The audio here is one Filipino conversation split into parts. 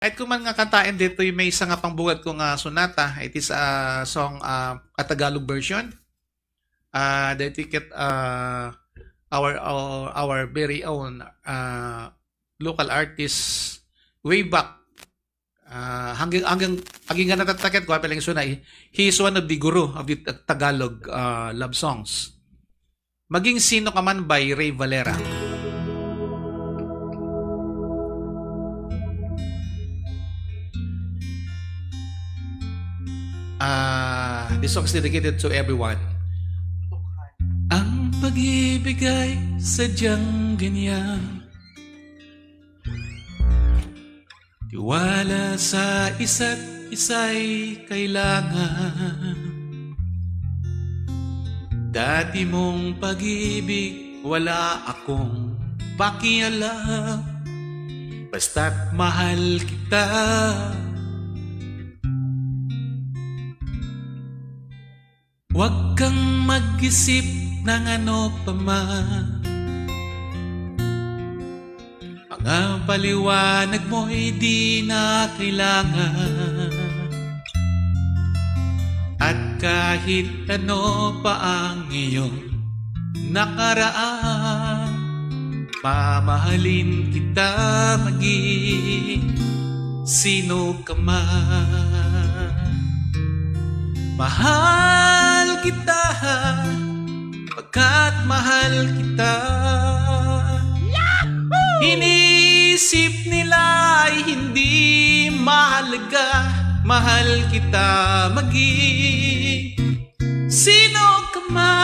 Kahit kung man nga kantain dito yung may isa nga pangbugat ko nga sonata, it is a song, a Tagalog version. The ticket, our very own local artist way back. Hanggang nga natataket ko, palang sunay, he is one of the guru of the Tagalog love songs. Maging Sino Ka Man by Ray Valera. This song is dedicated to everyone. Ang pag-ibig ay sadyang ganyan, tiwala sa isa't isa'y kailangan. Dati mong pag-ibig wala akong pakialam, basta't mahal kita. Huwag kang mag-isip ng ano pa man, mga paliwanag mo'y di na kailangan. At kahit ano pa ang iyong nakaraan, mamahalin kita maging sino ka man. Mahal kita pagkat mahal kita. Inisip nila ay hindi mahalaga, mahal kita maging sino ka man.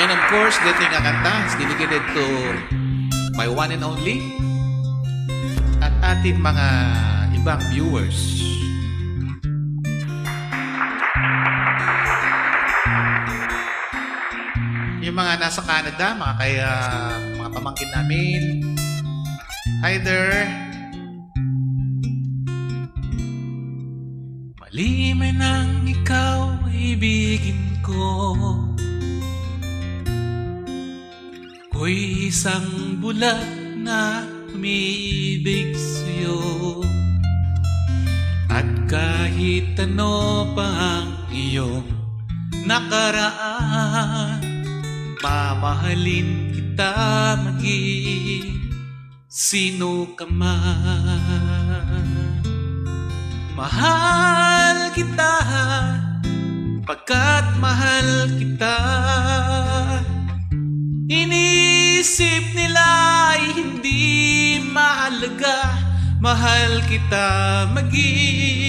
And of course, dating nga kanta is dedicated to my one and only at ating mga ibang viewers. Yung mga nasa Canada, mga pamangkin namin. Hi there. Mali man ang ikaw ay ibigin ko, ako'y isang bulat na umiibig sa'yo. At kahit ano pa ang iyong nakaraan, mamahalin kita maging sino ka man. Mahal kita pagkat mahal kita. Inisip nila ay hindi mahalaga, mahal kita maging